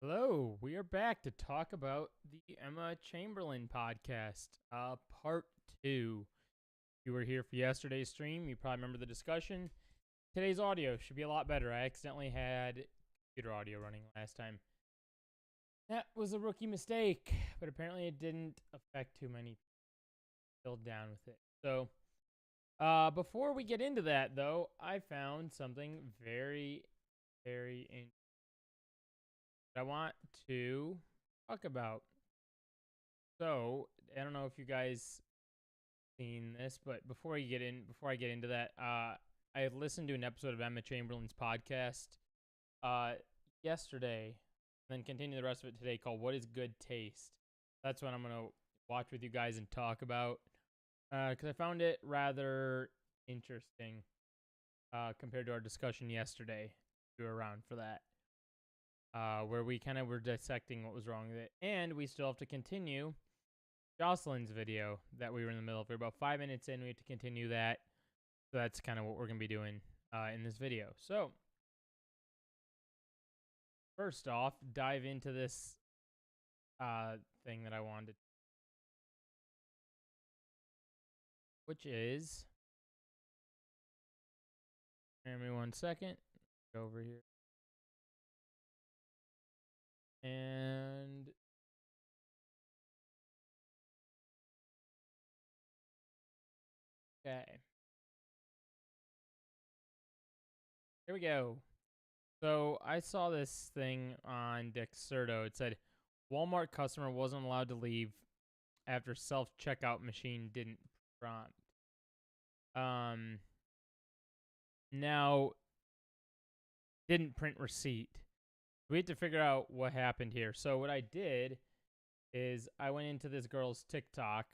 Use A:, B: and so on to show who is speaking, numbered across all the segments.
A: Hello, we are back to talk about the Emma Chamberlain podcast, part 2. If you were here for yesterday's stream, you probably remember the discussion. Today's audio should be a lot better. I accidentally had computer audio running last time. That was a rookie mistake, but apparently it didn't affect too many people. Still down with it. So, before we get into that, though, I found something very, very interesting I want to talk about. So, I don't know if you guys seen this, but before I get into that, I had listened to an episode of Emma Chamberlain's podcast yesterday, and then continue the rest of it today, called "What Is Good Taste." That's what I'm gonna watch with you guys and talk about, because I found it rather interesting compared to our discussion yesterday. If you were around for that. Where we kind of were dissecting what was wrong with it. And we still have to continue Jocelyn's video that we were in the middle of. We're about 5 minutes in. We have to continue that. So that's kind of what we're going to be doing in this video. So, first off, dive into this thing that I wanted. Which is... Give me 1 second. Go over here. And okay, here we go. So I saw this thing on Dexerto. It said Walmart customer wasn't allowed to leave after self-checkout machine didn't prompt. Now didn't print receipt. We had to figure out what happened here. So what I did is I went into this girl's TikTok,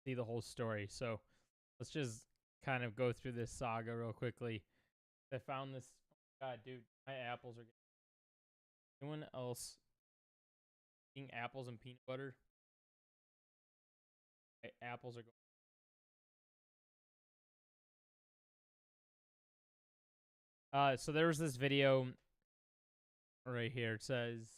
A: see the whole story. So let's just kind of go through this saga real quickly. I found this. God, dude, my apples are getting... Anyone else eating apples and peanut butter? My apples are going... So there was this video right here. It says...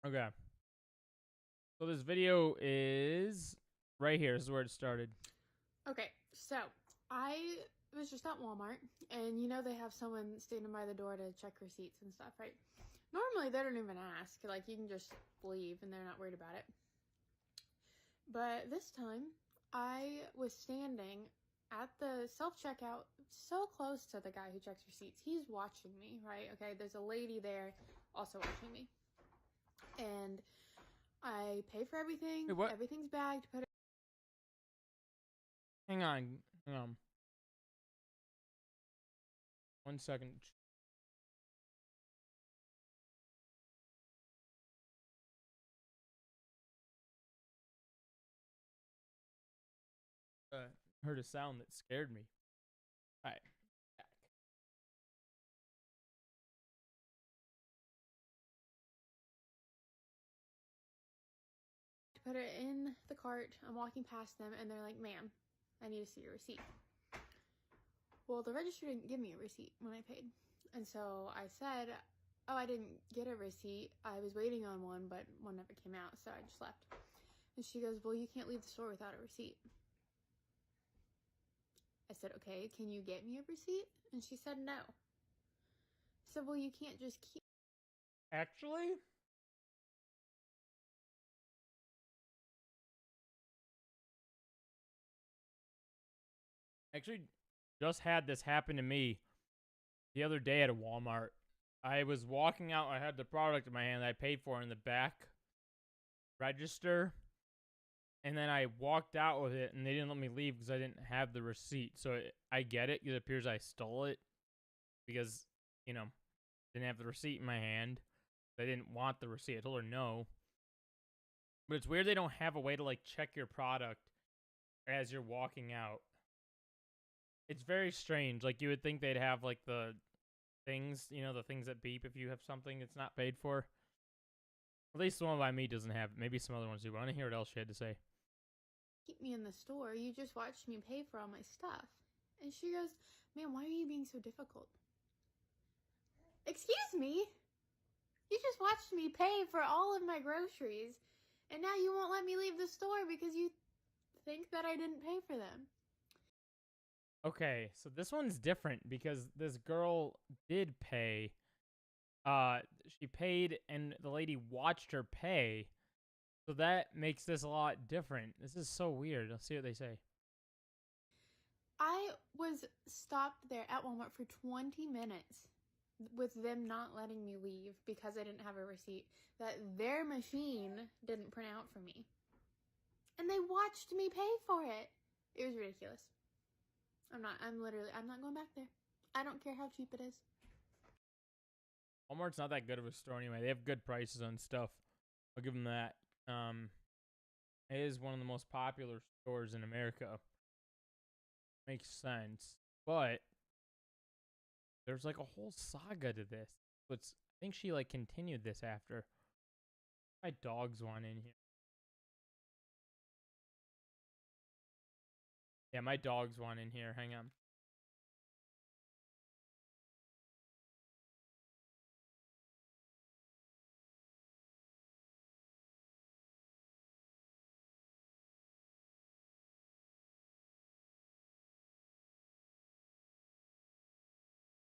A: Okay. So this video is right here. This is where it started.
B: Okay, so I was just at Walmart, and you know they have someone standing by the door to check receipts and stuff, right? Normally they don't even ask. Like, you can just leave and they're not worried about it. But this time, I was standing at the self-checkout so close to the guy who checks receipts. He's watching me, right? Okay, there's a lady there also watching me. And I pay for everything.
A: Hey, what?
B: Everything's bagged. Put it.
A: Hang on. 1 second. Heard a sound that scared me. All right. Back.
B: Put it in the cart. I'm walking past them, and they're like, "Ma'am, I need to see your receipt." Well, the register didn't give me a receipt when I paid. And so I said, "Oh, I didn't get a receipt. I was waiting on one, but one never came out, so I just left." And she goes, "Well, you can't leave the store without a receipt." I said, "Okay, can you get me a receipt?" And she said, "No." I said, "Well, you can't just keep..."
A: Actually, just had this happen to me the other day at a Walmart. I was walking out. I had the product in my hand that I paid for in the back register. And then I walked out with it, and they didn't let me leave because I didn't have the receipt. So I get it. It appears I stole it because, didn't have the receipt in my hand. I didn't want the receipt. I told her no. But it's weird they don't have a way to, check your product as you're walking out. It's very strange. You would think they'd have, the things, the things that beep if you have something that's not paid for. At least the one by me doesn't have it. Maybe some other ones do, but I want to hear what else she had to say.
B: Keep me in the store. You just watched me pay for all my stuff. And she goes, "Man, why are you being so difficult?" Excuse me? You just watched me pay for all of my groceries, and now you won't let me leave the store because you think that I didn't pay for them.
A: Okay, so this one's different because this girl did pay. She paid, and the lady watched her pay. So that makes this a lot different. This is so weird. Let's see what they say.
B: I was stopped there at Walmart for 20 minutes with them not letting me leave because I didn't have a receipt that their machine didn't print out for me. And they watched me pay for it. It was ridiculous. I'm not going back there. I don't care how cheap it is.
A: Walmart's not that good of a store anyway. They have good prices on stuff. I'll give them that. It is one of the most popular stores in America. Makes sense. But there's like a whole saga to this. I think she continued this after. My dog's one in here. Yeah, my dog's one in here. Hang on.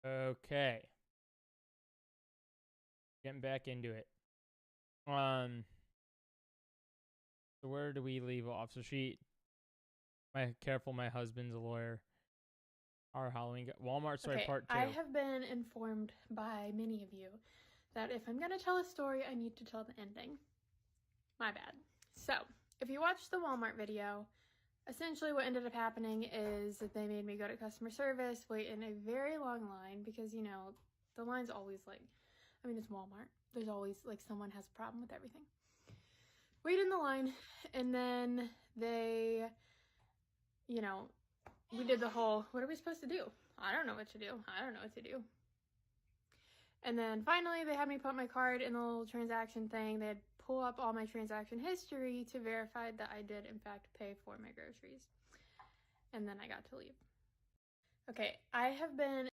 A: Okay. Getting back into it. So where do we leave off? So my husband's a lawyer. Our Halloween Walmart story part 2.
B: I have been informed by many of you that if I'm going to tell a story, I need to tell the ending. My bad. So, if you watched the Walmart video, essentially what ended up happening is that they made me go to customer service, wait in a very long line because, the line's always it's Walmart. There's always someone has a problem with everything. Wait in the line, and then they, we did the whole, what are we supposed to do? I don't know what to do. And then finally they had me put my card in the little transaction thing. They'd pull up all my transaction history to verify that I did in fact pay for my groceries. And then I got to leave. Okay, I have been...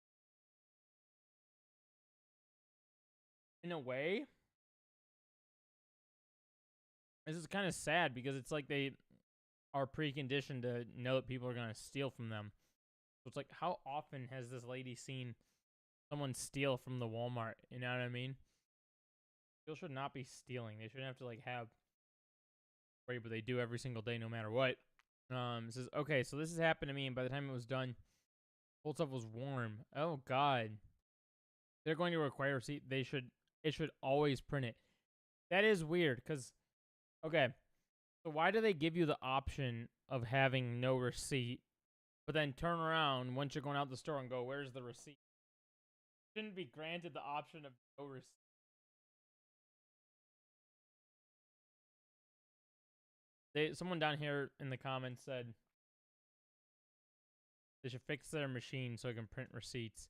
A: In a way, this is kind of sad because it's like they are preconditioned to know that people are going to steal from them. So it's like, how often has this lady seen someone steal from the Walmart? You know what I mean? People should not be stealing. They shouldn't have to have worry, but they do every single day, no matter what. It says, okay, so this has happened to me, and by the time it was done, whole stuff was warm. Oh God, they're going to require a receipt. It should always print it. That is weird, because okay, so why do they give you the option of having no receipt, but then turn around once you're going out the store and go, where's the receipt? Shouldn't be granted the option of no receipt. Someone down here in the comments said they should fix their machine so it can print receipts.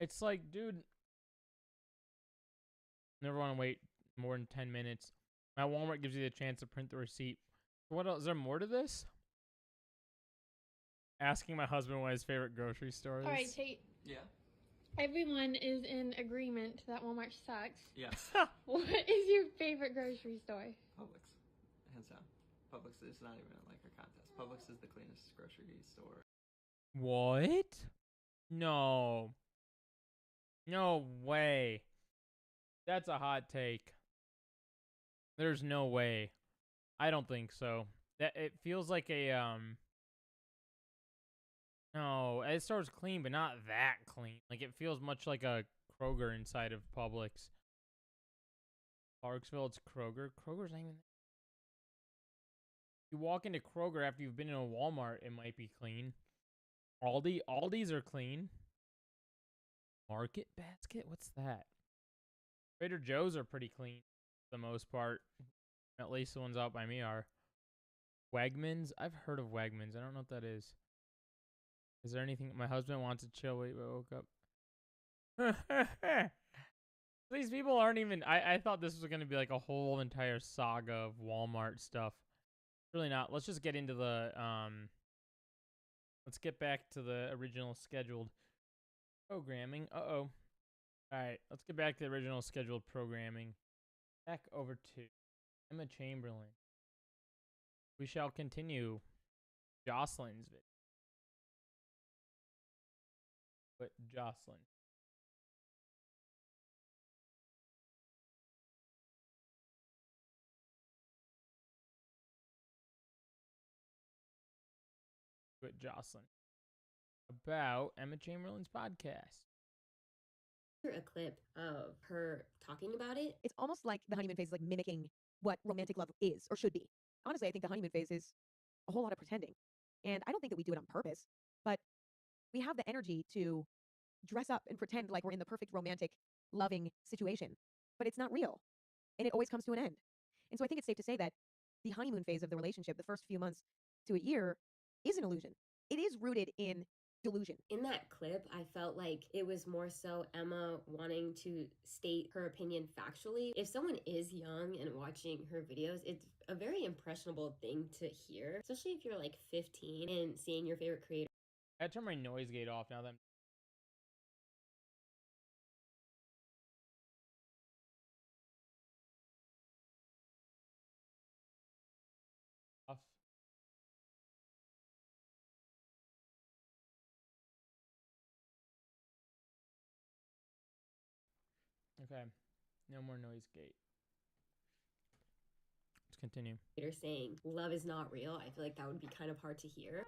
A: It's like, dude, never want to wait more than 10 minutes. My Walmart gives you the chance to print the receipt. What else? Is there more to this? Asking my husband what his favorite grocery store is.
B: All right, Tate.
C: Yeah.
B: Everyone is in agreement that Walmart sucks.
C: Yes.
B: What is your favorite grocery store?
C: Publix. Hands down. Publix is not even a contest. Publix is the cleanest grocery store.
A: What? No. No way. That's a hot take. There's no way. I don't think so. It feels like a no, it starts clean, but not that clean. It feels much like a Kroger inside of Publix. Clarksville, it's Kroger. Kroger's not even... You walk into Kroger after you've been in a Walmart, it might be clean. Aldi's are clean. Market Basket? What's that? Trader Joe's are pretty clean for the most part. At least the ones out by me are. Wegmans? I've heard of Wegmans. I don't know what that is. Is there anything? My husband wants to chill. Wait, I woke up. These people aren't even. I thought this was going to be like a whole entire saga of Walmart stuff. Really not. Let's just get into the. Let's get back to the original scheduled programming. All right, let's get back to the original scheduled programming. Back over to Emma Chamberlain. We shall continue Jocelyn's video. But Jocelyn. But Jocelyn. About Emma Chamberlain's podcast.
D: A clip of her talking about it.
E: It's almost like the honeymoon phase is like mimicking what romantic love is or should be. Honestly, I think the honeymoon phase is a whole lot of pretending. And I don't think that we do it on purpose, but we have the energy to dress up and pretend like we're in the perfect romantic, loving situation. But it's not real. And it always comes to an end. And so I think it's safe to say that the honeymoon phase of the relationship, the first few months to a year, is an illusion. It is rooted in delusion.
D: In that clip, I felt like it was more so Emma wanting to state her opinion factually. If someone is young and watching her videos, it's a very impressionable thing to hear, especially if you're like 15 and seeing your favorite creator.
A: I turned my noise gate off now that I'm off. Okay, no more noise gate. Let's continue.
D: Saying love is not real. I feel like that would be kind of hard to hear.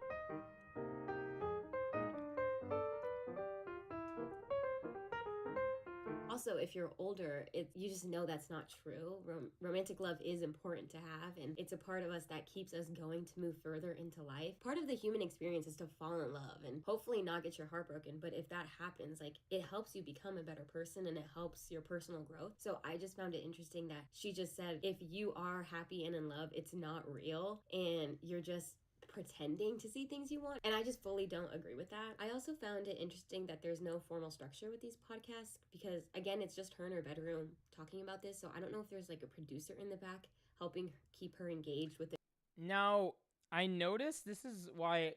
D: Also, if you're older, you just know that's not true. Romantic love is important to have, and it's a part of us that keeps us going to move further into life. Part of the human experience is to fall in love and hopefully not get your heart broken. But if that happens, like, it helps you become a better person and it helps your personal growth. So I just found it interesting that she just said, if you are happy and in love, it's not real and you're just pretending to see things you want. And I just fully don't agree with that. I also found it interesting that there's no formal structure with these podcasts because, again, it's just her in her bedroom talking about this. So I don't know if there's like a producer in the back helping keep her engaged with it.
A: Now, I noticed this is why,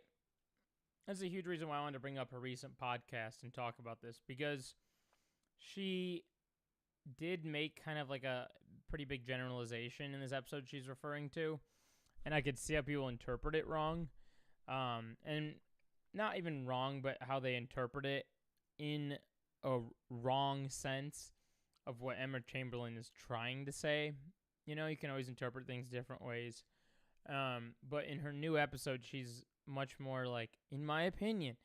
A: that's a huge reason why I wanted to bring up her recent podcast and talk about this, because she did make kind of like a pretty big generalization in this episode she's referring to. And I could see how people interpret it wrong. And not even wrong, but how they interpret it in a wrong sense of what Emma Chamberlain is trying to say. You know, you can always interpret things different ways. But in her new episode, she's much more like, in my opinion,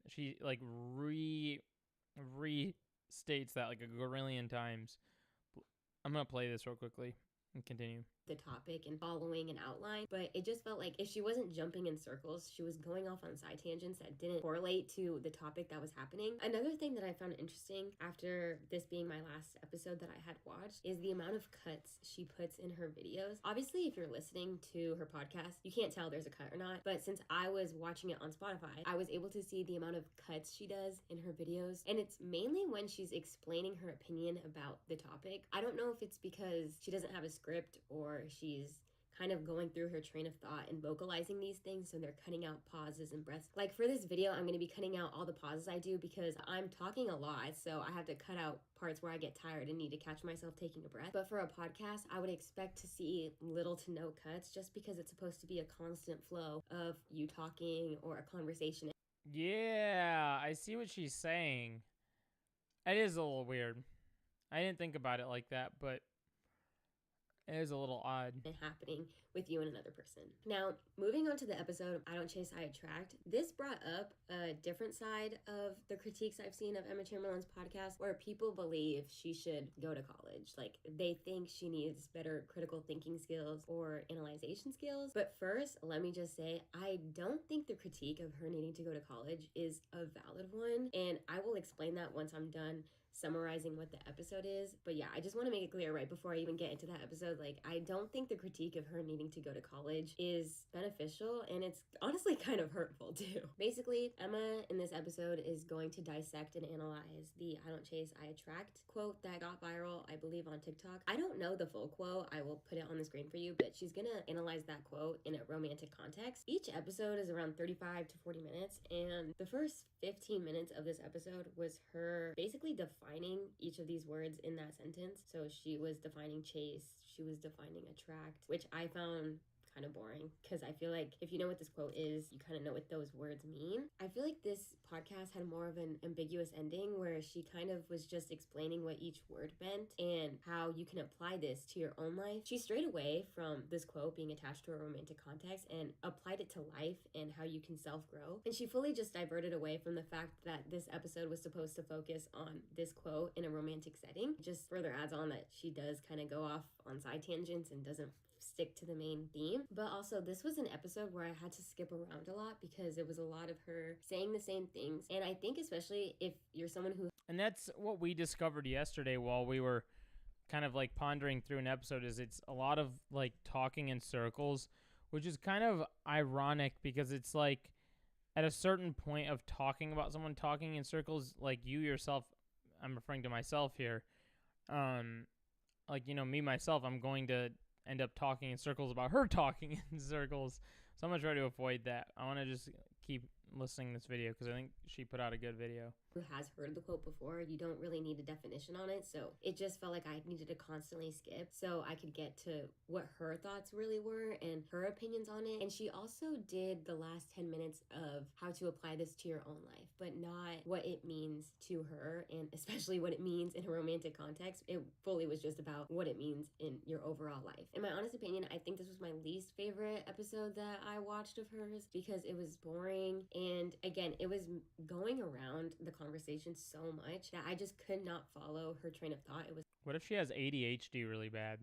A: she like restates that like a gazillion times. I'm going to play this real quickly and continue
D: the topic and following an outline, but it just felt like if she wasn't jumping in circles, she was going off on side tangents that didn't correlate to the topic that was happening. Another thing that I found interesting after this being my last episode that I had watched is the amount of cuts she puts in her videos. Obviously, if you're listening to her podcast, you can't tell there's a cut or not, but since I was watching it on Spotify, I was able to see the amount of cuts she does in her videos, and it's mainly when she's explaining her opinion about the topic. I don't know if it's because she doesn't have a script or she's kind of going through her train of thought and vocalizing these things, so they're cutting out pauses and breaths. Like for this video, I'm going to be cutting out all the pauses I do because I'm talking a lot, so I have to cut out parts where I get tired and need to catch myself taking a breath. But for a podcast, I would expect to see little to no cuts just because it's supposed to be a constant flow of you talking or a conversation.
A: Yeah, I see what she's saying. It is a little weird. I didn't think about it like that, but it is a little odd.
D: Happening with you and another person. Now, moving on to the episode, I Don't Chase, I Attract. This brought up a different side of the critiques I've seen of Emma Chamberlain's podcast where people believe she should go to college. Like, they think she needs better critical thinking skills or analyzation skills. But first, let me just say, I don't think the critique of her needing to go to college is a valid one. And I will explain that once I'm done summarizing what the episode is. But yeah, I just want to make it clear right before I even get into that episode, like, I don't think the critique of her needing needing to go to college is beneficial, and it's honestly kind of hurtful too. Basically, Emma in this episode is going to dissect and analyze the "I don't chase, I attract" quote that got viral, I believe, on TikTok. I don't know the full quote. I will put it on the screen for you, but she's gonna analyze that quote in a romantic context. Each episode is around 35 to 40 minutes, and the first 15 minutes of this episode was her basically defining each of these words in that sentence. So she was defining chase, she was defining attract, which I found kind of boring because I feel like if you know what this quote is, you kind of know what those words mean. I feel like this podcast had more of an ambiguous ending where she kind of was just explaining what each word meant and how you can apply this to your own life. She strayed away from this quote being attached to a romantic context and applied it to life and how you can self-grow. And she fully just diverted away from the fact that this episode was supposed to focus on this quote in a romantic setting. It just further adds on that she does kind of go off on side tangents and doesn't stick to the main theme. But also, this was an episode where I had to skip around a lot because it was a lot of her saying the same things. And I think especially if you're someone who...
A: And that's what we discovered yesterday while we were kind of like pondering through an episode, is it's a lot of like talking in circles, which is kind of ironic because it's like at a certain point of talking about someone talking in circles, like you yourself, I'm referring to myself here, like, you know, me, myself, I'm going to end up talking in circles about her talking in circles. So I'm going to try to avoid that. I want to just keep listening to this video because I think she put out a good video.
D: Who has heard the quote before, you don't really need a definition on it. So it just felt like I needed to constantly skip so I could get to what her thoughts really were and her opinions on it. And she also did the last 10 minutes of how to apply this to your own life, but not what it means to her, and especially what it means in a romantic context. It fully was just about what it means in your overall life. In my honest opinion, I think this was my least favorite episode that I watched of hers because it was boring. And again, it was going around the conversation so much that I just could not follow her train of thought. It was...
A: What if she has ADHD really bad?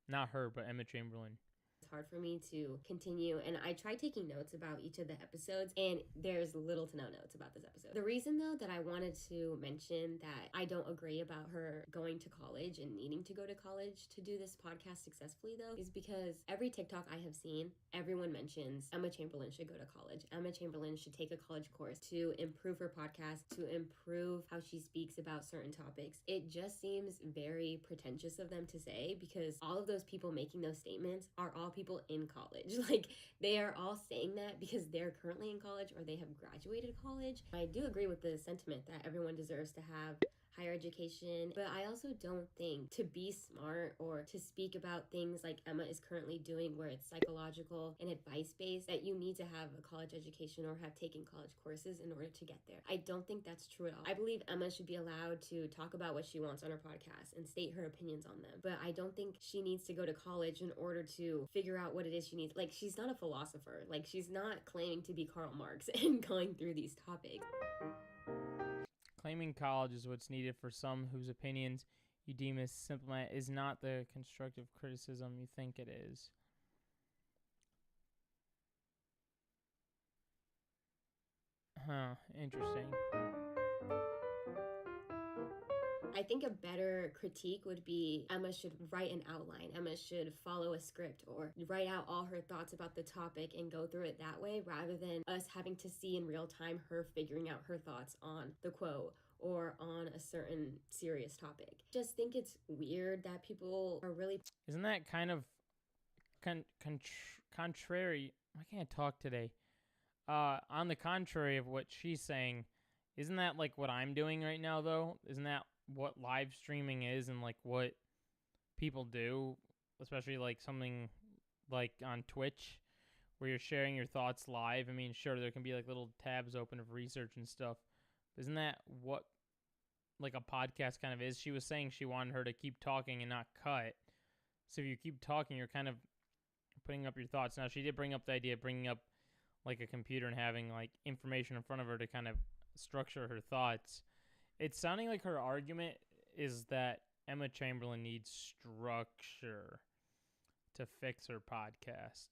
A: Not her, but Emma Chamberlain.
D: It's hard for me to continue, and I tried taking notes about each of the episodes, and there's little to no notes about this episode. The reason, though, that I wanted to mention that I don't agree about her going to college and needing to go to college to do this podcast successfully, though, is because every TikTok I have seen, everyone mentions Emma Chamberlain should go to college. Emma Chamberlain should take a college course to improve her podcast, to improve how she speaks about certain topics. It just seems very pretentious of them to say because all of those people making those statements are all people in college. Like, they are all saying that because they're currently in college or they have graduated college. I do agree with the sentiment that everyone deserves to have higher education, but I also don't think to be smart or to speak about things like Emma is currently doing where it's psychological and advice-based that you need to have a college education or have taken college courses in order to get there. I don't think that's true at all. I believe Emma should be allowed to talk about what she wants on her podcast and state her opinions on them, but I don't think she needs to go to college in order to figure out what it is she needs. Like, she's not a philosopher. Like, she's not claiming to be Karl Marx and going through these topics.
A: Claiming college is what's needed for some whose opinions you deem as simple is not the constructive criticism you think it is. Interesting.
D: I think a better critique would be Emma should write an outline. Emma should follow a script or write out all her thoughts about the topic and go through it that way rather than us having to see in real time her figuring out her thoughts on the quote or on a certain serious topic. Just think it's weird that people are really...
A: Isn't that kind of contrary? I can't talk today. On the contrary of what she's saying, isn't that like what I'm doing right now, though? Isn't that what live streaming is and like what people do, especially like something like on Twitch where you're sharing your thoughts live? I mean, sure, there can be like little tabs open of research and stuff. Isn't that what like a podcast kind of is? She was saying she wanted her to keep talking and not cut. So if you keep talking, you're kind of putting up your thoughts. Now, she did bring up the idea of bringing up like a computer and having like information in front of her to kind of structure her thoughts. It's sounding like her argument is that Emma Chamberlain needs structure to fix her podcast.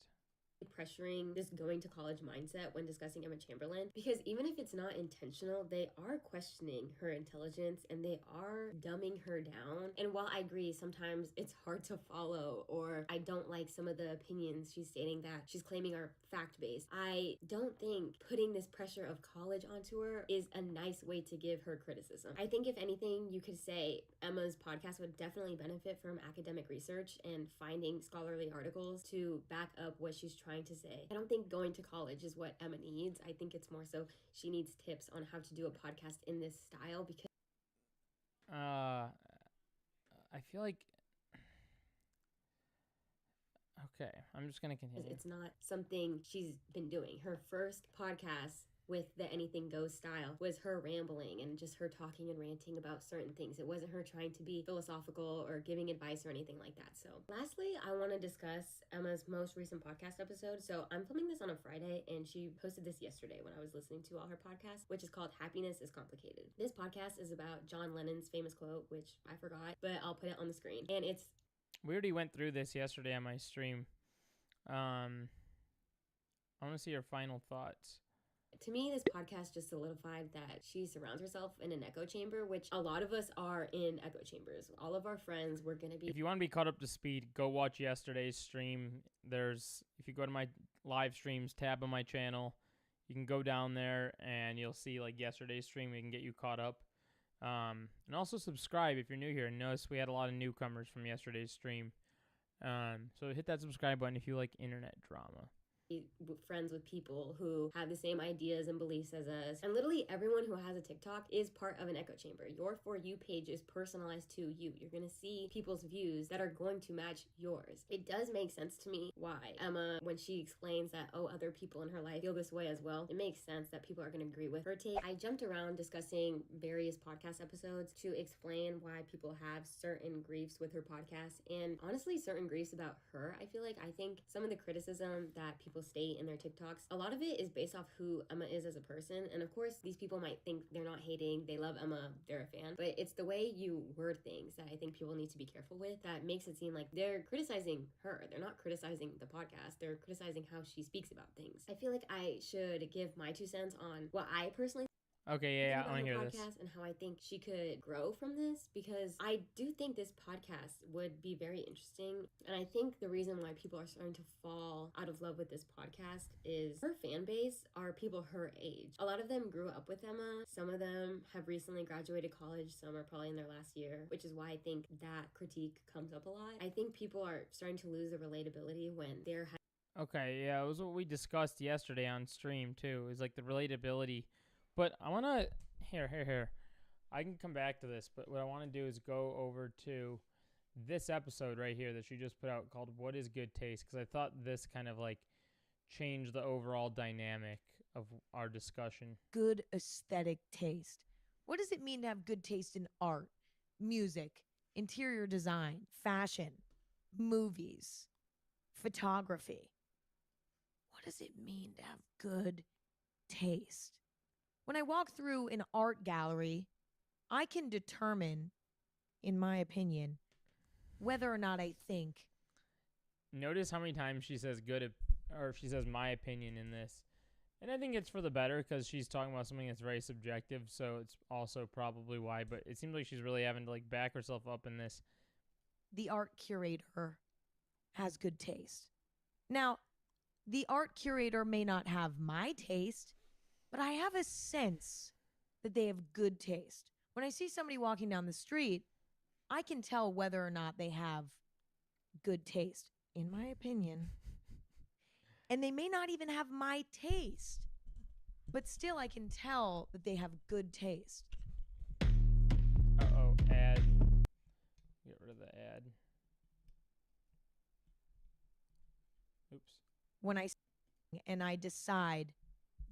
D: pressuring this going to college mindset when discussing Emma Chamberlain, because even if it's not intentional, they are questioning her intelligence and they are dumbing her down. And while I agree sometimes it's hard to follow, or I don't like some of the opinions she's stating that she's claiming are fact-based, I don't think putting this pressure of college onto her is a nice way to give her criticism. I think if anything, you could say Emma's podcast would definitely benefit from academic research and finding scholarly articles to back up what she's trying to say. I don't think going to college is what Emma needs. I think it's more so she needs tips on how to do a podcast in this style, because
A: I feel like okay, I'm just gonna continue.
D: it's not something she's been doing. Her first podcast with the anything goes style was her rambling and just her talking and ranting about certain things. It wasn't her trying to be philosophical or giving advice or anything like that. So lastly, I want to discuss Emma's most recent podcast episode. So I'm filming this on a Friday and she posted this yesterday when I was listening to all her podcasts, which is called Happiness is Complicated. This podcast is about John Lennon's famous quote, which I forgot, but I'll put it on the screen. And it's...
A: We already went through this yesterday on my stream. I want to see your final thoughts.
D: To me, this podcast just solidified that she surrounds herself in an echo chamber, which a lot of us are in echo chambers. All of our friends, we're going to be...
A: If you want to be caught up to speed, go watch yesterday's stream. If you go to my live streams tab on my channel, you can go down there and you'll see like yesterday's stream. We can get you caught up. And also subscribe if you're new here. Notice we had a lot of newcomers from yesterday's stream. So hit that subscribe button if you like internet drama.
D: Friends with people who have the same ideas and beliefs as us, and literally everyone who has a TikTok is part of an echo chamber. Your For You page is personalized to you. You're gonna see people's views that are going to match yours. It does make sense to me why Emma, when she explains that other people in her life feel this way as well, it makes sense that people are gonna agree with her take. I jumped around discussing various podcast episodes to explain why people have certain griefs with her podcast, and honestly certain griefs about her. I think some of the criticism that people state in their TikToks, a lot of it is based off who Emma is as a person. And of course, these people might think they're not hating, they love Emma, they're a fan, but it's the way you word things that I think people need to be careful with that makes it seem like they're criticizing her. They're not criticizing the podcast, they're criticizing how she speaks about things. I feel like I should give my 2 cents on what I personally
A: Okay, yeah, I want to hear this.
D: And how I think she could grow from this, because I do think this podcast would be very interesting. And I think the reason why people are starting to fall out of love with this podcast is her fan base are people her age. A lot of them grew up with Emma. Some of them have recently graduated college. Some are probably in their last year, which is why I think that critique comes up a lot. I think people are starting to lose the relatability when they're...
A: Okay, yeah, it was what we discussed yesterday on stream too. Is like the relatability. But I want to, here. I can come back to this, but what I want to do is go over to this episode right here that she just put out called What is Good Taste? Because I thought this kind of like changed the overall dynamic of our discussion.
E: Good aesthetic taste. What does it mean to have good taste in art, music, interior design, fashion, movies, photography? What does it mean to have good taste? When I walk through an art gallery, I can determine, in my opinion, whether or not I think.
A: Notice how many times she says good, or she says my opinion in this. And I think it's for the better because she's talking about something that's very subjective, so it's also probably why. But it seems like she's really having to like back herself up in this.
E: The art curator has good taste. Now, the art curator may not have my taste, but I have a sense that they have good taste. When I see somebody walking down the street, I can tell whether or not they have good taste, in my opinion. And they may not even have my taste, but still I can tell that they have good taste.
A: Uh-oh, ad. Get rid of the ad. Oops.
E: When I decide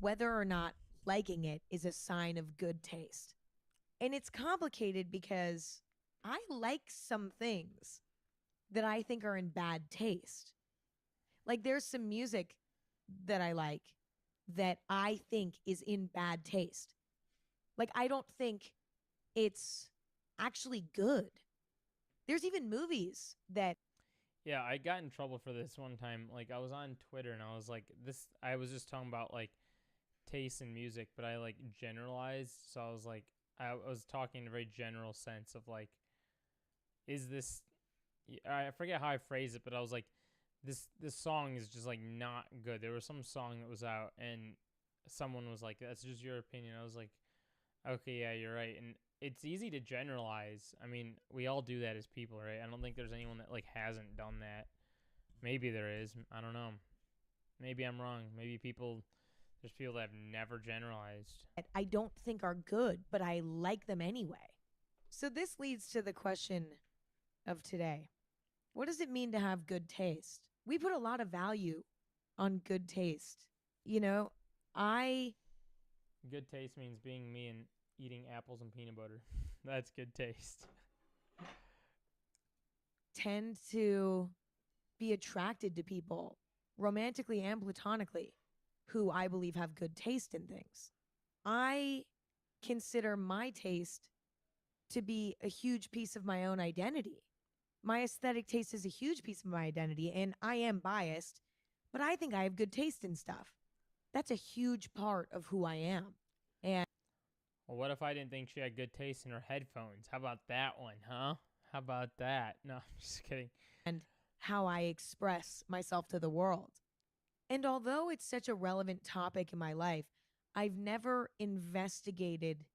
E: whether or not liking it is a sign of good taste. And it's complicated because I like some things that I think are in bad taste. Like there's some music that I like that I think is in bad taste. Like I don't think it's actually good. There's even movies that...
A: Yeah, I got in trouble for this one time. Like, I was on Twitter and I was like, I was just talking about like taste in music, but I like generalized. So I was like, I was talking in a very general sense of like, is this, I forget how I phrased it, but I was like, this song is just like not good. There was some song that was out and someone was like, that's just your opinion. I was like, okay, yeah, you're right. And it's easy to generalize. I mean, we all do that as people, right? I don't think there's anyone that like hasn't done that. Maybe there is. I don't know. Maybe I'm wrong. Maybe there's people that have never generalized.
E: I don't think are good, but I like them anyway. So this leads to the question of today. What does it mean to have good taste? We put a lot of value on good taste. You know, I
A: Good taste means being me and eating apples and peanut butter. That's good taste.
E: tend to be attracted to people romantically and platonically who I believe have good taste in things. I consider my taste to be a huge piece of my own identity. My aesthetic taste is a huge piece of my identity, and I am biased, but I think I have good taste in stuff. That's a huge part of who I am. And
A: Well, what if I didn't think she had good taste in her headphones? How about that one, huh? How about that? No, I'm just kidding.
E: how I express myself to the world. And although it's such a relevant topic in my life, I've never investigated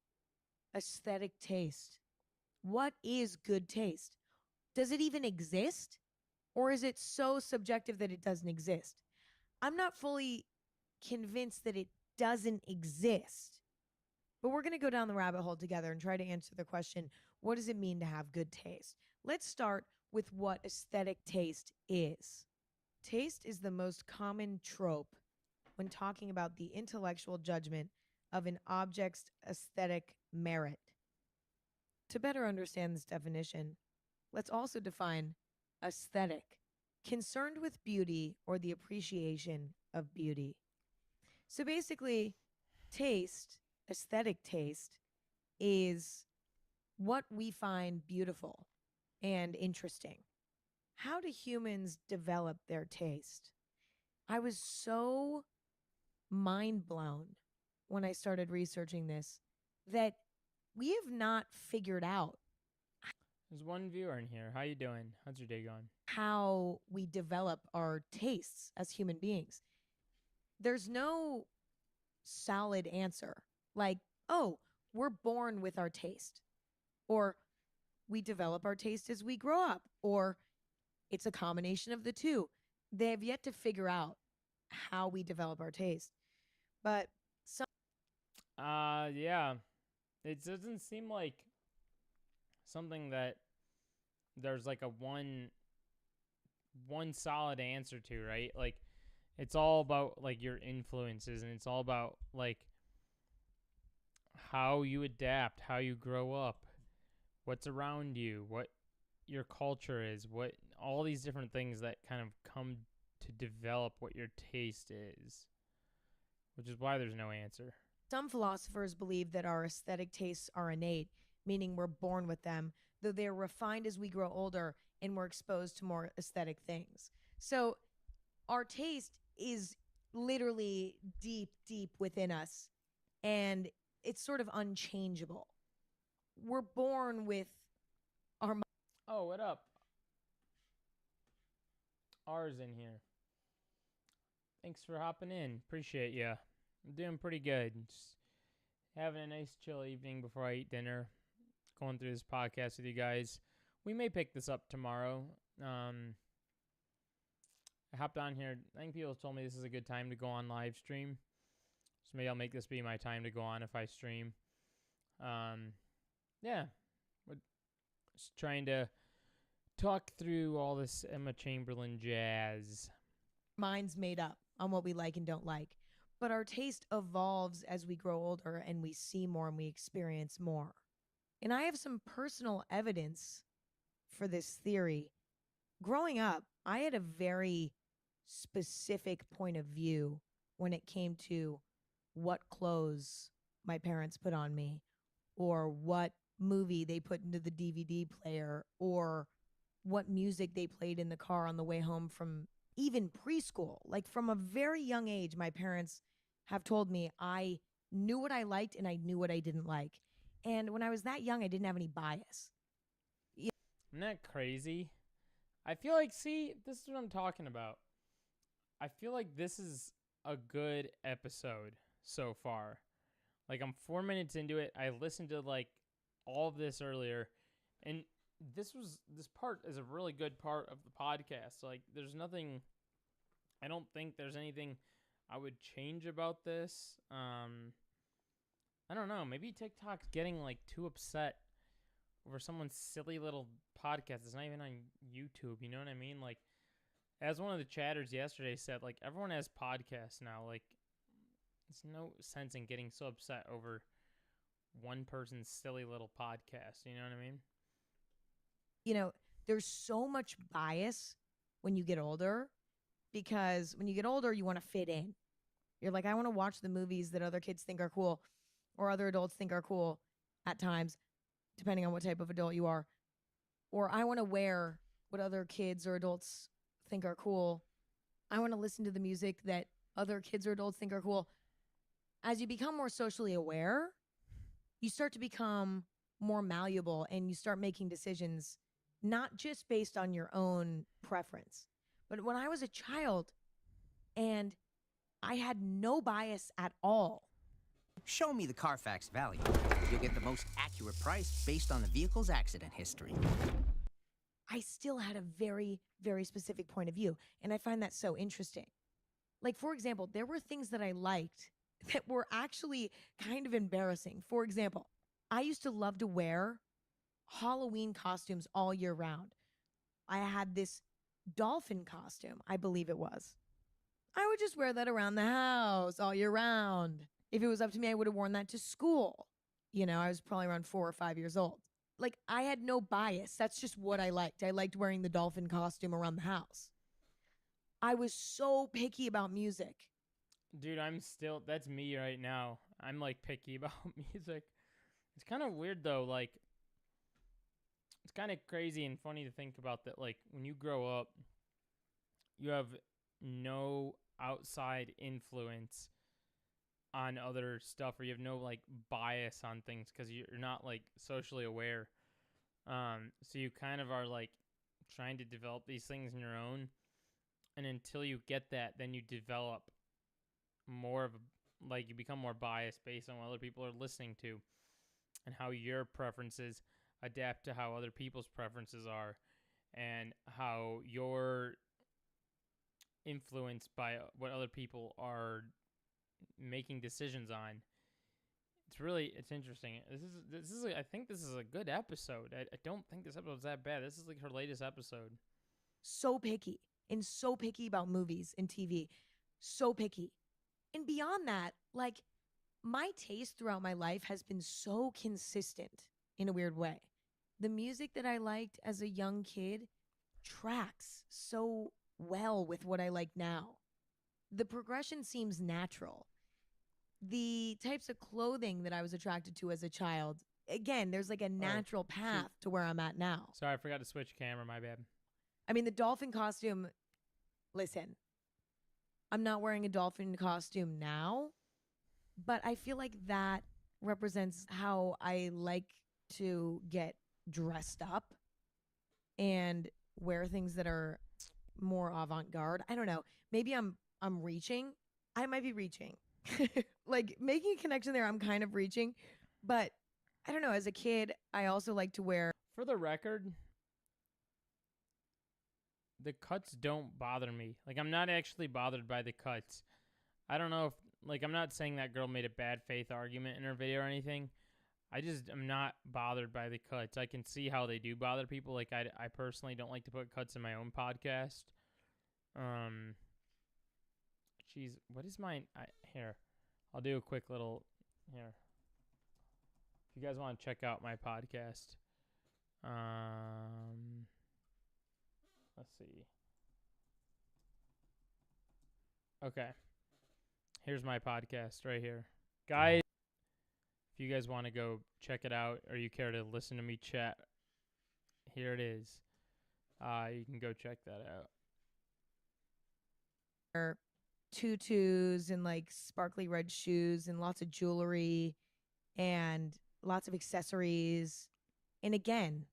E: aesthetic taste. What is good taste? Does it even exist? Or is it so subjective that it doesn't exist? I'm not fully convinced that it doesn't exist. But we're going to go down the rabbit hole together and try to answer the question, what does it mean to have good taste? Let's start with what aesthetic taste is. Taste is the most common trope when talking about the intellectual judgment of an object's aesthetic merit. To better understand this definition, let's also define aesthetic, concerned with beauty or the appreciation of beauty. So basically, taste, aesthetic taste, is what we find beautiful and interesting. How do humans develop their taste? I was so mind blown when I started researching this that we have not figured out
A: There's one viewer in here. How you doing? How's your day going?
E: how we develop our tastes as human beings. There's no solid answer like, oh, we're born with our taste, or we develop our taste as we grow up, or it's a combination of the two. They have yet to figure out how we develop our taste. But some
A: Yeah. It doesn't seem like something that there's like a one solid answer to, right? Like it's all about like your influences, and it's all about like how you adapt, how you grow up, what's around you, what your culture is, what all these different things that kind of come to develop what your taste is, which is why there's no answer.
E: Some philosophers believe that our aesthetic tastes are innate, meaning we're born with them, though they are refined as we grow older and we're exposed to more aesthetic things. So our taste is literally deep, deep within us, and it's sort of unchangeable. We're born with our
A: Oh, what up? R's in here. Thanks for hopping in. Appreciate ya. I'm doing pretty good. Just having a nice chill evening before I eat dinner. Going through this podcast with you guys. We may pick this up tomorrow. I hopped on here. I think people have told me this is a good time to go on live stream. So maybe I'll make this be my time to go on if I stream. Yeah. We're just trying to talk through all this Emma Chamberlain jazz.
E: minds made up on what we like and don't like. But our taste evolves as we grow older and we see more and we experience more. And I have some personal evidence for this theory. Growing up, I had a very specific point of view when it came to what clothes my parents put on me, or what movie they put into the DVD player, or what music they played in the car on the way home from even preschool. Like from a very young age, my parents have told me I knew what I liked and I knew what I didn't like. And when I was that young, I didn't have any bias.
A: Isn't that crazy? I feel like, see, this is what I'm talking about. I feel like this is a good episode so far. Like, I'm 4 minutes into it. I listened to, like, all of this earlier. And this part is a really good part of the podcast. Like, there's nothing, I don't think there's anything I would change about this. I don't know. Maybe TikTok's getting, like, too upset over someone's silly little podcast. It's not even on YouTube. You know what I mean? Like, as one of the chatters yesterday said, like, everyone has podcasts now. Like, there's no sense in getting so upset over one person's silly little podcast. You know what I mean?
E: You know, there's so much bias when you get older, because when you get older, you want to fit in. You're like, I want to watch the movies that other kids think are cool or other adults think are cool at times, depending on what type of adult you are. Or I want to wear what other kids or adults think are cool. I want to listen to the music that other kids or adults think are cool. As you become more socially aware, you start to become more malleable and you start making decisions not just based on your own preference. But when I was a child and I had no bias at all.
F: Show me the Carfax value. You'll get the most accurate price based on the vehicle's accident history.
E: I still had a very, very specific point of view, and I find that so interesting. Like, for example, there were things that I liked that were actually kind of embarrassing. For example, I used to love to wear Halloween costumes all year round. I had this dolphin costume, I believe it was. I would just wear that around the house all year round. If it was up to me, I would have worn that to school. You know, I was probably around 4 or 5 years old. Like, I had no bias. That's just what I liked. I liked wearing the dolphin costume around the house. I was so picky about music.
A: Dude, that's me right now. I'm, like, picky about music. It's kind of weird, though. Like, it's kind of crazy and funny to think about that. Like, when you grow up, you have no outside influence on other stuff, or you have no, like, bias on things because you're not, like, socially aware. So you kind of are, like, trying to develop these things on your own. And until you get that, then you develop more of a, like, you become more biased based on what other people are listening to and how your preferences adapt to how other people's preferences are and how you're influenced by what other people are making decisions on. It's interesting. I think this is a good episode. I don't think this episode's that bad. This is like her latest episode.
E: So picky, and so picky about movies and TV. So picky. And beyond that, like, my taste throughout my life has been so consistent in a weird way. The music that I liked as a young kid tracks so well with what I like now. The progression seems natural. The types of clothing that I was attracted to as a child, again, there's like a natural path to where I'm at now.
A: Sorry, I forgot to switch camera. My bad.
E: I mean, the dolphin costume, listen, I'm not wearing a dolphin costume now, but I feel like that represents how I like to get dressed up and wear things that are more avant-garde. I don't know. Maybe I'm reaching. I might be reaching. Like, making a connection there, I'm kind of reaching. But I don't know. As a kid, I also like to wear.
A: For the record, the cuts don't bother me. Like, I'm not actually bothered by the cuts. I don't know if, like, I'm not saying that girl made a bad faith argument in her video or anything. I just am not bothered by the cuts. I can see how they do bother people. Like, I personally don't like to put cuts in my own podcast. Jeez, what is mine? Here, I'll do a quick little, here. If you guys want to check out my podcast, let's see. Okay. Here's my podcast right here. Guys, if you guys want to go check it out or you care to listen to me chat, here it is. You can go check that out.
E: Tutus and like sparkly red shoes and lots of jewelry and lots of accessories. And again,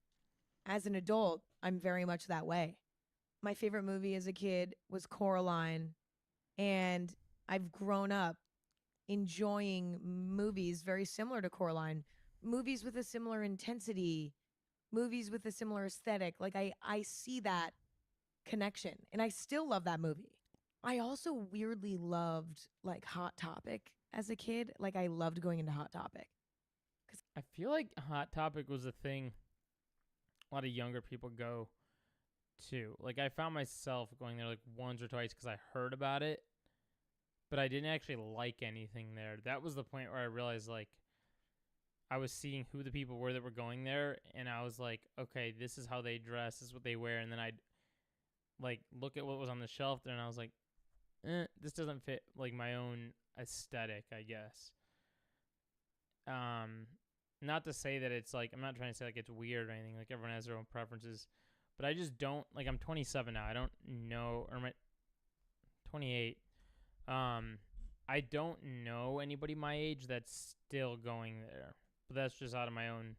E: as an adult, I'm very much that way. My favorite movie as a kid was Coraline, and I've grown up enjoying movies very similar to Coraline, movies with a similar intensity, movies with a similar aesthetic. Like I see that connection, and I still love that movie. I also weirdly loved like Hot Topic as a kid. Like I loved going into Hot Topic.
A: I feel like Hot Topic was a thing a lot of younger people go to. Like I found myself going there like once or twice because I heard about it, but I didn't actually like anything there. That was the point where I realized like I was seeing who the people were that were going there, and I was like, okay, this is how they dress, this is what they wear, and then I'd like look at what was on the shelf there, and I was like, this doesn't fit like my own aesthetic, I guess. Not to say that it's like, I'm not trying to say like it's weird or anything, like everyone has their own preferences, but I just don't, like I'm 27 now, I don't know, or am I 28? I don't know anybody my age that's still going there, but that's just out of my own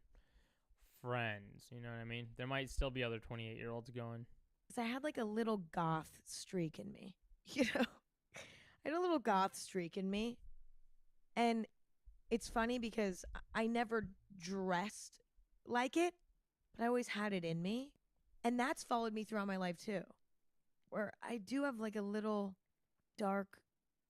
A: friends, you know what I mean? There might still be other 28-year-olds going.
E: Because I had like a little goth streak in me, you know? I had a little goth streak in me. And it's funny because I never dressed like it, but I always had it in me. And that's followed me throughout my life too, where I do have like a little dark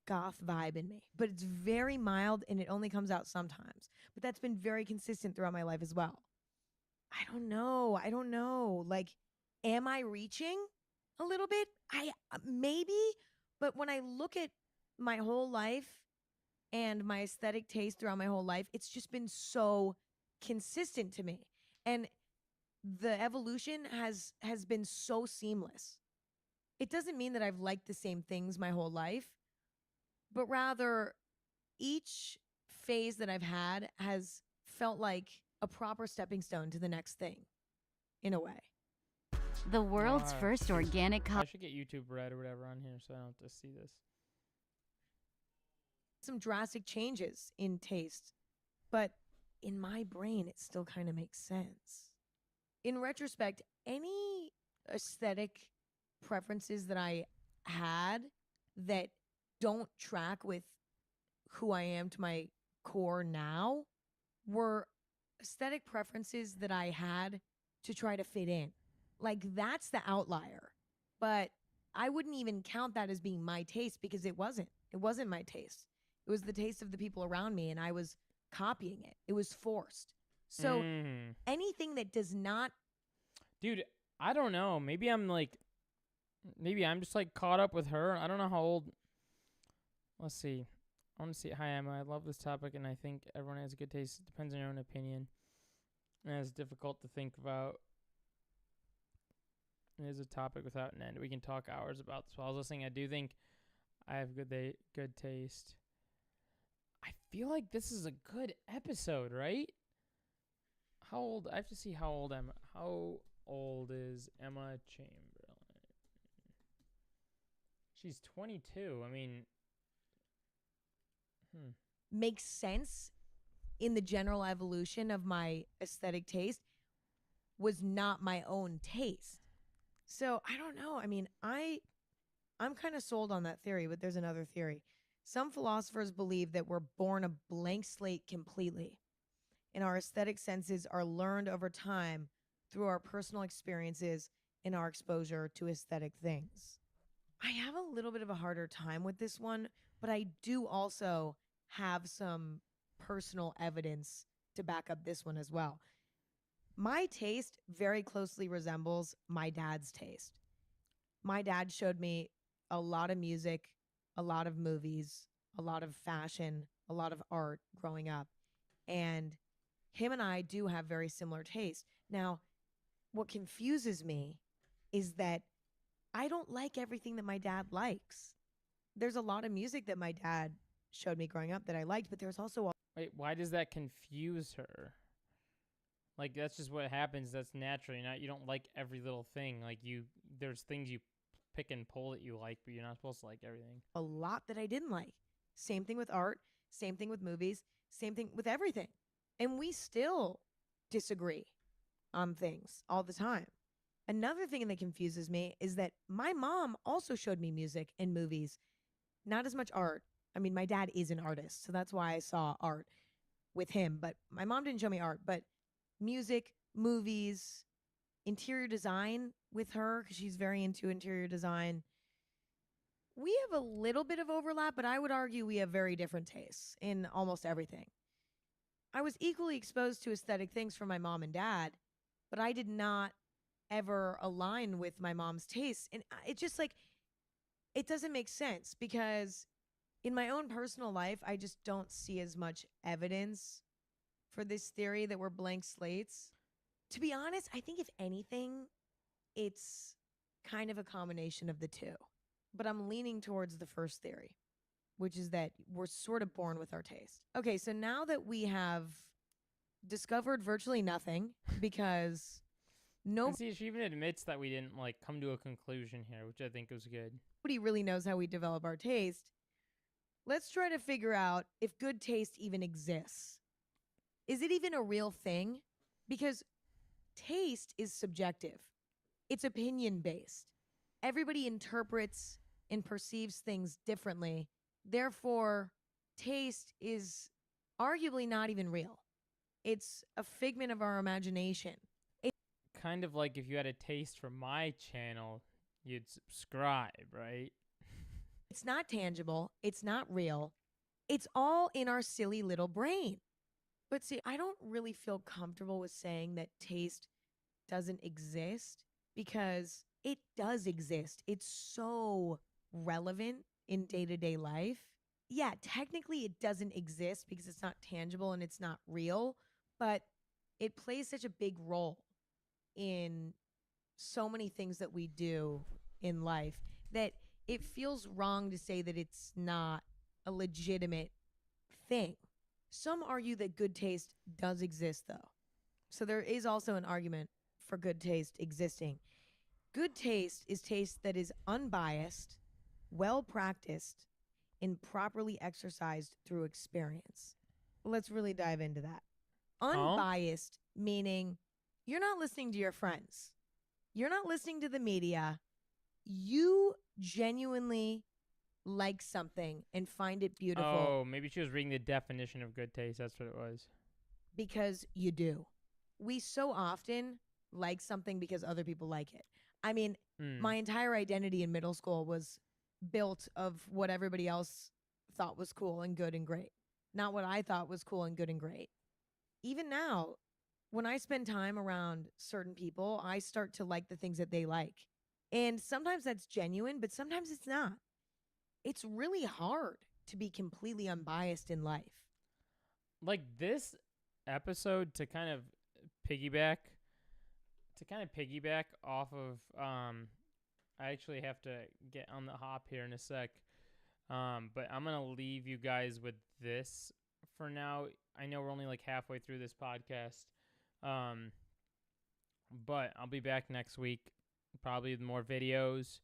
E: goth vibe in me, but it's very mild and it only comes out sometimes. But that's been very consistent throughout my life as well. I don't know. Like, am I reaching a little bit? Maybe, but when I look at my whole life and my aesthetic taste throughout my whole life, it's just been so consistent to me. And the evolution has been so seamless. It doesn't mean that I've liked the same things my whole life, but rather each phase that I've had has felt like a proper stepping stone to the next thing, in a way.
G: The world's first organic
A: I should get YouTube Red or whatever on here so I don't have to see this.
E: Some drastic changes in taste, but in my brain, it still kind of makes sense. In retrospect, any aesthetic preferences that I had that don't track with who I am to my core now were aesthetic preferences that I had to try to fit in. Like, that's the outlier. But I wouldn't even count that as being my taste because it wasn't. It wasn't my taste. It was the taste of the people around me, and I was copying it. It was forced. So anything that does not...
A: Dude, I don't know. Maybe I'm just like caught up with her. I don't know how old... Let's see. I want to see. Hi, Emma. I love this topic, and I think everyone has a good taste. It depends on your own opinion. And it's difficult to think about. It is a topic without an end. We can talk hours about this. While I was listening, I do think I have good taste. I feel like this is a good episode, right? How old? I have to see how old is Emma Chamberlain? She's 22. I mean...
E: makes sense in the general evolution of my aesthetic taste was not my own taste. So I don't know. I mean, I'm kind of sold on that theory, but there's another theory. Some philosophers believe that we're born a blank slate completely, and our aesthetic senses are learned over time through our personal experiences and our exposure to aesthetic things. I have a little bit of a harder time with this one, but I do also have some personal evidence to back up this one as well. My taste very closely resembles my dad's taste. My dad showed me a lot of music, a lot of movies, a lot of fashion, a lot of art growing up. And him and I do have very similar taste. Now, what confuses me is that I don't like everything that my dad likes. There's a lot of music that my dad showed me growing up that I liked, but there's also
A: Wait, why does that confuse her? Like, that's just what happens. That's natural. You don't like every little thing. Like, there's things you pick and pull that you like, but you're not supposed to like everything.
E: A lot that I didn't like. Same thing with art, same thing with movies, same thing with everything. And we still disagree on things all the time. Another thing that confuses me is that my mom also showed me music and movies, not as much art. I mean, my dad is an artist, so that's why I saw art with him, but my mom didn't show me art, but music, movies, interior design with her, because she's very into interior design. We have a little bit of overlap, but I would argue we have very different tastes in almost everything. I was equally exposed to aesthetic things from my mom and dad, but I did not ever align with my mom's tastes. And it's just like, it doesn't make sense because in my own personal life, I just don't see as much evidence for this theory that we're blank slates. To be honest, I think if anything, it's kind of a combination of the two. But I'm leaning towards the first theory, which is that we're sort of born with our taste. Okay, so now that we have discovered virtually nothing because
A: And see, she even admits that we didn't like come to a conclusion here, which I think was good.
E: nobody really knows how we develop our taste, let's try to figure out if good taste even exists. Is it even a real thing? Because taste is subjective. It's opinion-based. Everybody interprets and perceives things differently. Therefore, taste is arguably not even real. It's a figment of our imagination.
A: Kind of like if you had a taste for my channel, you'd subscribe, right?
E: It's not tangible. It's not real. It's all in our silly little brain. But see, I don't really feel comfortable with saying that taste doesn't exist because it does exist. It's so relevant in day-to-day life. Yeah, technically it doesn't exist because it's not tangible and it's not real, but it plays such a big role in so many things that we do in life that it feels wrong to say that it's not a legitimate thing. Some argue that good taste does exist, though. So there is also an argument for good taste existing. Good taste is taste that is unbiased, well practiced, and properly exercised through experience. Let's really dive into that. Unbiased, meaning you're not listening to your friends. You're not listening to the media. You genuinely like something and find it beautiful.
A: Oh, maybe she was reading the definition of good taste. That's what it was.
E: Because you do. We so often like something because other people like it. I mean, my entire identity in middle school was built of what everybody else thought was cool and good and great, not what I thought was cool and good and great. Even now, when I spend time around certain people, I start to like the things that they like. And sometimes that's genuine, but sometimes it's not. It's really hard to be completely unbiased in life.
A: Like this episode to kind of piggyback off of I actually have to get on the hop here in a sec. But I'm going to leave you guys with this for now. I know we're only like halfway through this podcast. But I'll be back next week, probably with more videos.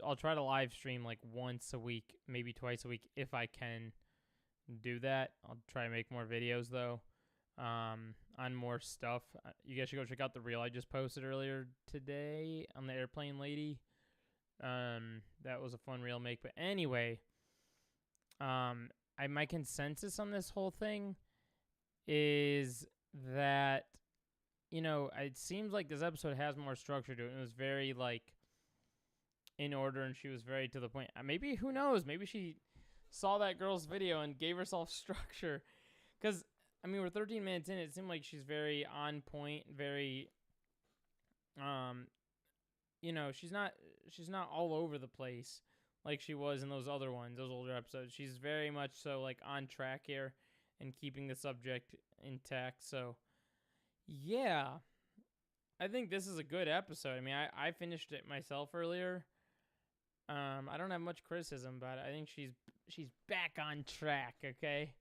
A: I'll try to live stream like once a week, maybe twice a week if I can do that. I'll try to make more videos though. On more stuff. You guys should go check out the reel I just posted earlier today on the airplane lady. That was a fun reel make. But anyway, my consensus on this whole thing is that, you know, it seems like this episode has more structure to it. It was very like in order, and she was very to the point. Maybe, who knows? Maybe she saw that girl's video and gave herself structure. Because I mean, we're 13 minutes in. It seemed like she's very on point, very, you know, she's not all over the place like she was in those other ones, those older episodes. She's very much so like on track here and keeping the subject intact. So, yeah, I think this is a good episode. I mean, I finished it myself earlier. I don't have much criticism, but I think she's back on track. Okay.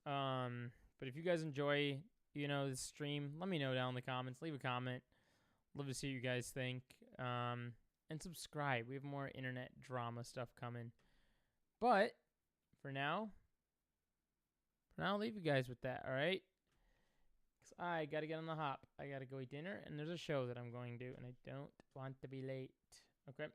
A: But if you guys enjoy the stream, let me know down in the comments. Leave a comment. Love to see what you guys think. And subscribe. We have more internet drama stuff coming. But for now, I'll leave you guys with that, all right? Because I got to get on the hop. I got to go eat dinner, and there's a show that I'm going to, and I don't want to be late. Okay?